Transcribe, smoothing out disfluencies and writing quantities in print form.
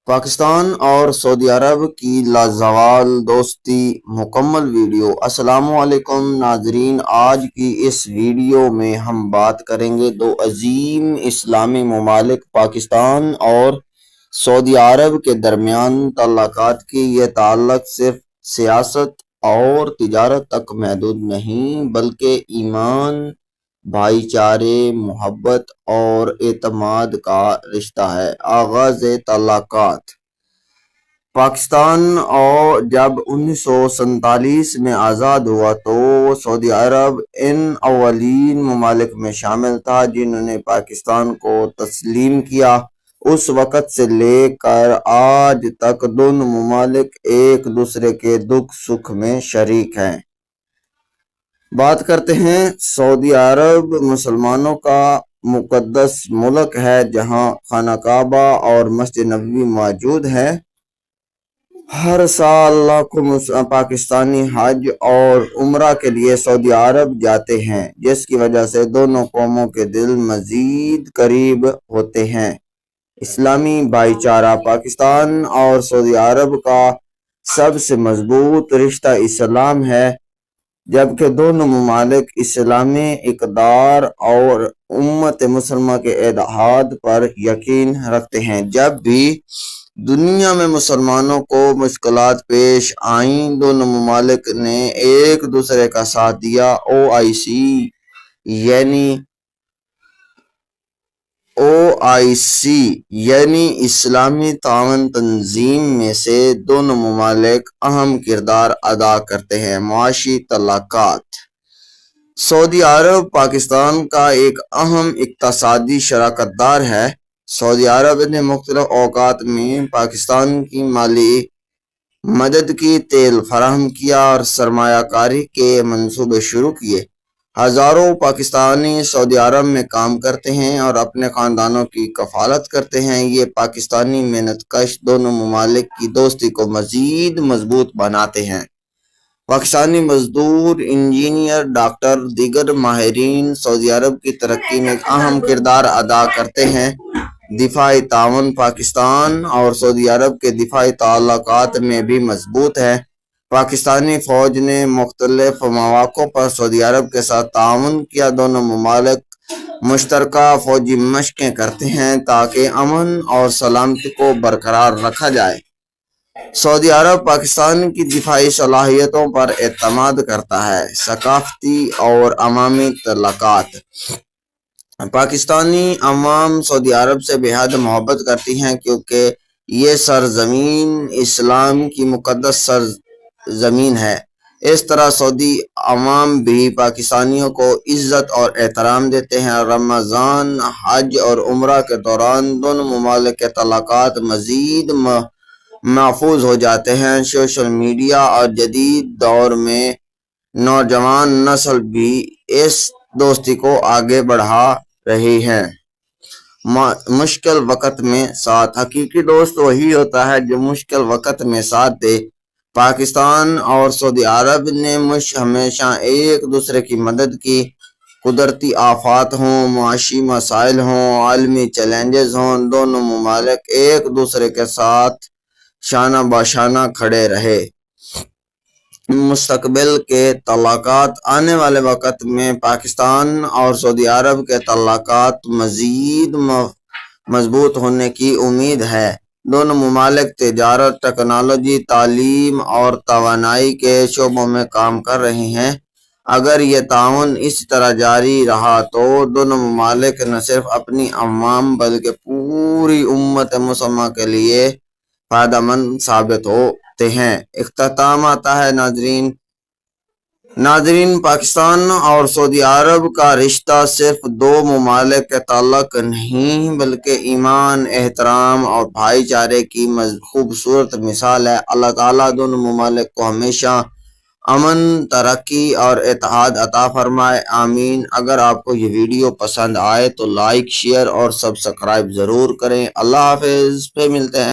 پاکستان اور سعودی عرب کی لازوال دوستی مکمل ویڈیو۔ السلام علیکم ناظرین، آج کی اس ویڈیو میں ہم بات کریں گے دو عظیم اسلامی ممالک پاکستان اور سعودی عرب کے درمیان تعلقات کی۔ یہ تعلق صرف سیاست اور تجارت تک محدود نہیں بلکہ ایمان، بھائی چارے، محبت اور اعتماد کا رشتہ ہے۔ آغاز تعلقات۔ پاکستان اور جب 1947 میں آزاد ہوا تو سعودی عرب ان اولین ممالک میں شامل تھا جنہوں نے پاکستان کو تسلیم کیا۔ اس وقت سے لے کر آج تک دونوں ممالک ایک دوسرے کے دکھ سکھ میں شریک ہیں۔ بات کرتے ہیں سعودی عرب۔ مسلمانوں کا مقدس ملک ہے جہاں خانہ کعبہ اور مسجد نبوی موجود ہے۔ ہر سال لاکھوں پاکستانی حج اور عمرہ کے لیے سعودی عرب جاتے ہیں، جس کی وجہ سے دونوں قوموں کے دل مزید قریب ہوتے ہیں۔ اسلامی بھائی چارہ۔ پاکستان اور سعودی عرب کا سب سے مضبوط رشتہ اسلام ہے، جبکہ دونوں ممالک اسلامی اقدار اور امت مسلمہ کے اتحاد پر یقین رکھتے ہیں۔ جب بھی دنیا میں مسلمانوں کو مشکلات پیش آئیں، دونوں ممالک نے ایک دوسرے کا ساتھ دیا۔ OIC یعنی اسلامی تعاون تنظیم میں سے دونوں ممالک اہم کردار ادا کرتے ہیں۔ معاشی تعلقات۔ سعودی عرب پاکستان کا ایک اہم اقتصادی شراکت دار ہے۔ سعودی عرب نے مختلف اوقات میں پاکستان کی مالی مدد کی، تیل فراہم کیا اور سرمایہ کاری کے منصوبے شروع کیے۔ ہزاروں پاکستانی سعودی عرب میں کام کرتے ہیں اور اپنے خاندانوں کی کفالت کرتے ہیں۔ یہ پاکستانی محنت کش دونوں ممالک کی دوستی کو مزید مضبوط بناتے ہیں۔ پاکستانی مزدور، انجینئر، ڈاکٹر، دیگر ماہرین سعودی عرب کی ترقی میں اہم کردار ادا کرتے ہیں۔ دفاعی تعاون۔ پاکستان اور سعودی عرب کے دفاعی تعلقات میں بھی مضبوط ہے۔ پاکستانی فوج نے مختلف مواقع پر سعودی عرب کے ساتھ تعاون کیا۔ دونوں ممالک مشترکہ فوجی مشقیں کرتے ہیں تاکہ امن اور سلامتی کو برقرار رکھا جائے۔ سعودی عرب پاکستان کی دفاعی صلاحیتوں پر اعتماد کرتا ہے۔ ثقافتی اور عوامی تعلقات۔ پاکستانی عوام سعودی عرب سے بے حد محبت کرتی ہیں کیونکہ یہ سرزمین اسلام کی مقدس سرزمین ہے۔ اس طرح سعودی عوام بھی پاکستانیوں کو عزت اور احترام دیتے ہیں۔ رمضان، حج اور عمرہ کے دوران دونوں ممالک کے تعلقات مزید محفوظ ہو جاتے ہیں۔ سوشل میڈیا اور جدید دور میں نوجوان نسل بھی اس دوستی کو آگے بڑھا رہی ہے۔ مشکل وقت میں ساتھ۔ حقیقی دوست وہی ہوتا ہے جو مشکل وقت میں ساتھ دے۔ پاکستان اور سعودی عرب نے ہمیشہ ایک دوسرے کی مدد کی۔ قدرتی آفات ہوں، معاشی مسائل ہوں، عالمی چیلنجز ہوں، دونوں ممالک ایک دوسرے کے ساتھ شانہ بشانہ کھڑے رہے۔ مستقبل کے تعلقات۔ آنے والے وقت میں پاکستان اور سعودی عرب کے تعلقات مزید مضبوط ہونے کی امید ہے۔ دونوں ممالک تجارت، ٹیکنالوجی، تعلیم اور توانائی کے شعبوں میں کام کر رہے ہیں۔ اگر یہ تعاون اسی طرح جاری رہا تو دونوں ممالک نہ صرف اپنی عوام بلکہ پوری امت مسلمہ کے لیے فائدہ مند ثابت ہوتے ہیں۔ اختتام آتا ہے ناظرین، پاکستان اور سعودی عرب کا رشتہ صرف دو ممالک کے تعلق نہیں بلکہ ایمان، احترام اور بھائی چارے کی خوبصورت مثال ہے۔ اللہ تعالیٰ دونوں ممالک کو ہمیشہ امن، ترقی اور اتحاد عطا فرمائے، آمین۔ اگر آپ کو یہ ویڈیو پسند آئے تو لائک، شیئر اور سبسکرائب ضرور کریں۔ اللہ حافظ، پھر ملتے ہیں۔